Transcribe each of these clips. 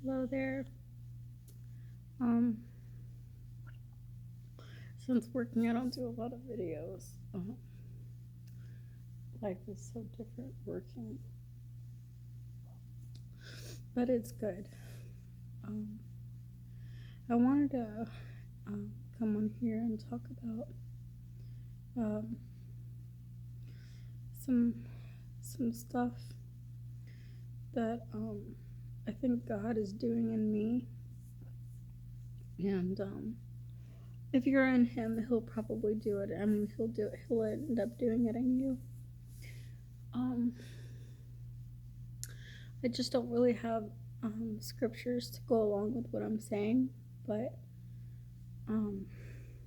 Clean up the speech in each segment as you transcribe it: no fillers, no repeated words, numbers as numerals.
Hello there. Um, since working, I don't do a lot of videos. Life is so different working, but it's good. Um, I wanted to come on here and talk about um, some stuff that I think God is doing in me, and if you're in Him, He'll probably do it. I mean, He'll do it. He'll end up doing it in you. I just don't really have scriptures to go along with what I'm saying, but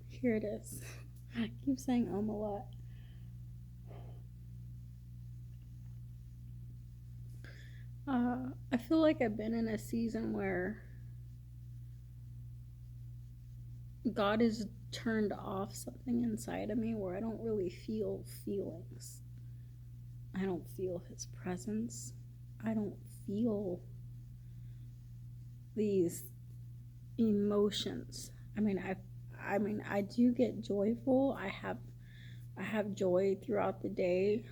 here it is. I keep saying a lot. I feel like I've been in a season where God has turned off something inside of me where I don't really feel feelings. I don't feel His presence. I don't feel these emotions. I do get joyful. I have joy throughout the day.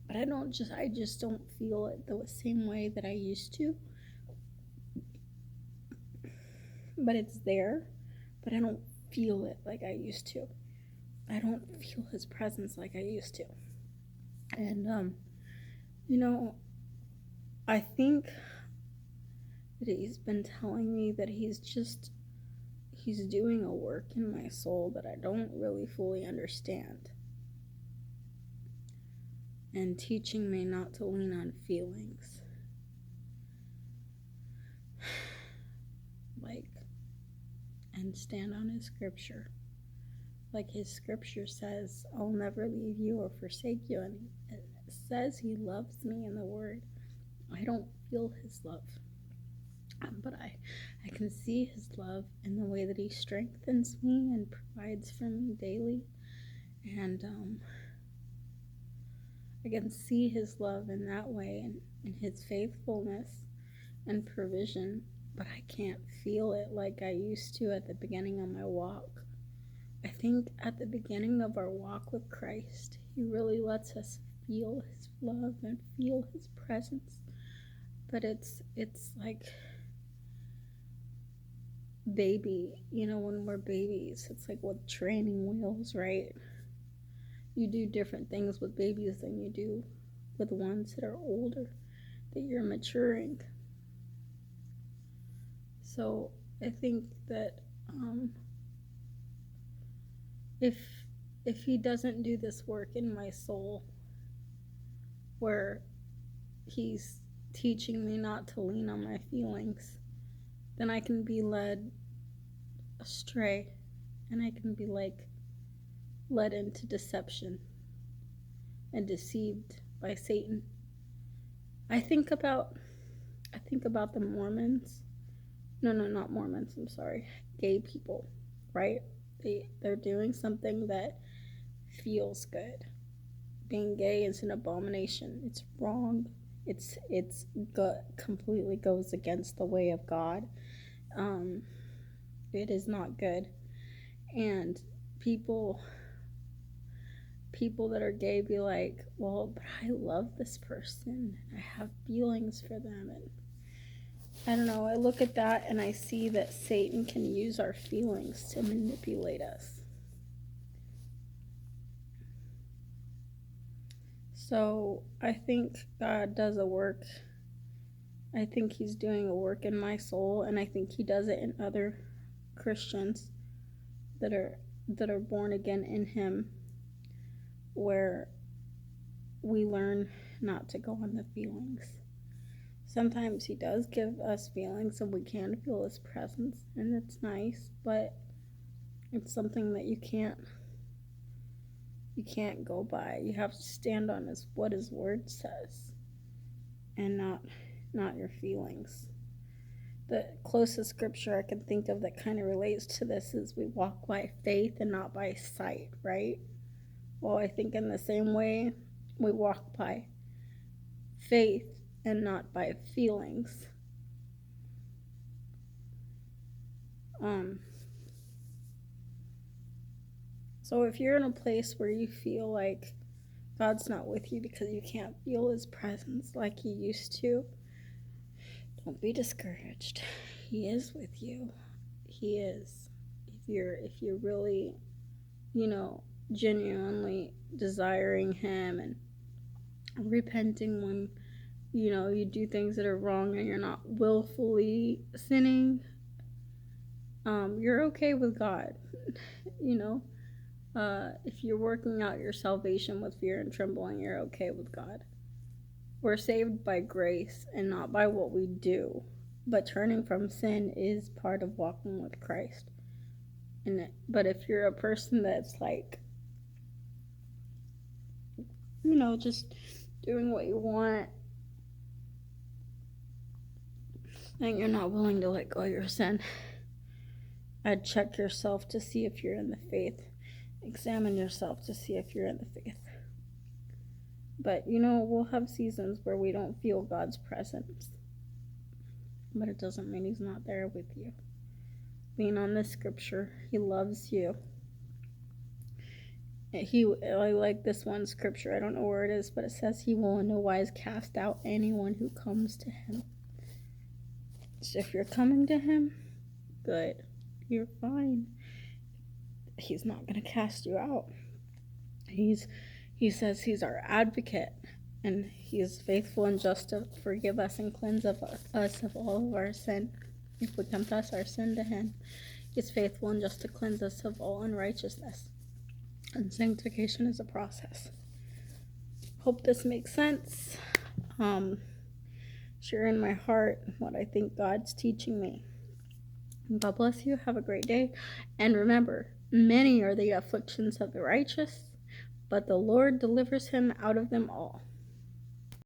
But I just don't feel it the same way that I used to. But it's there, but I don't feel it like I used to. I don't feel His presence like I used to. And I think that He's been telling me that He's doing a work in my soul that I don't really fully understand. And teaching me not to lean on feelings. And stand on His scripture. Like His scripture says, I'll never leave you or forsake you. And it says He loves me in the Word. I don't feel His love. But I can see His love in the way that He strengthens me and provides for me daily. And I can see His love in that way and in His faithfulness and provision. But I can't feel it like I used to at the beginning of my walk. I think at the beginning of our walk with Christ, He really lets us feel His love and feel His presence. But it's like baby, when we're babies, it's like with training wheels, right? You do different things with babies than you do with ones that are older, that you're maturing. So I think that if He doesn't do this work in my soul, where He's teaching me not to lean on my feelings, then I can be led astray, and I can be led into deception and deceived by Satan. I think about the Mormons. No, not Mormons. I'm sorry. Gay people, right? They're doing something that feels good. Being gay is an abomination. It's wrong. It's completely goes against the way of God. It is not good. And people that are gay be like, well, but I love this person. I have feelings for them. And I don't know. I look at that and I see that Satan can use our feelings to manipulate us. So I think God does a work. I think He's doing a work in my soul, and I think He does it in other Christians that are born again in Him, where we learn not to go on the feelings. Sometimes He does give us feelings and we can feel His presence, and it's nice, but it's something that you can't go by. You have to stand on what His word says, and not your feelings. The closest scripture I can think of that kind of relates to this is we walk by faith and not by sight, right? Well, I think in the same way we walk by faith and not by feelings. So if you're in a place where you feel like God's not with you because you can't feel his presence like you used to, don't be discouraged. He is with you. He is. If you're really, genuinely desiring him and repenting when, you do things that are wrong and you're not willfully sinning, you're okay with God. If you're working out your salvation with fear and trembling, you're okay with God. We're saved by grace and not by what we do. But turning from sin is part of walking with Christ. But if you're a person that's like, just doing what you want, and you're not willing to let go of your sin, I'd check yourself to see if you're in the faith. Examine yourself to see if you're in the faith. But, we'll have seasons where we don't feel God's presence. But it doesn't mean he's not there with you. Lean on this scripture. He loves you. I like this one scripture. I don't know where it is, but it says he will in no wise cast out anyone who comes to him. So if you're coming to him, good. You're fine. He's not going to cast you out. He says he's our advocate, and he is faithful and just to forgive us and cleanse us of all of our sin. If we confess our sin to him, he's faithful and just to cleanse us of all unrighteousness. And sanctification is a process. Hope this makes sense. Share in my heart what I think God's teaching me. God bless you. Have a great day. And remember, many are the afflictions of the righteous, but the Lord delivers him out of them all.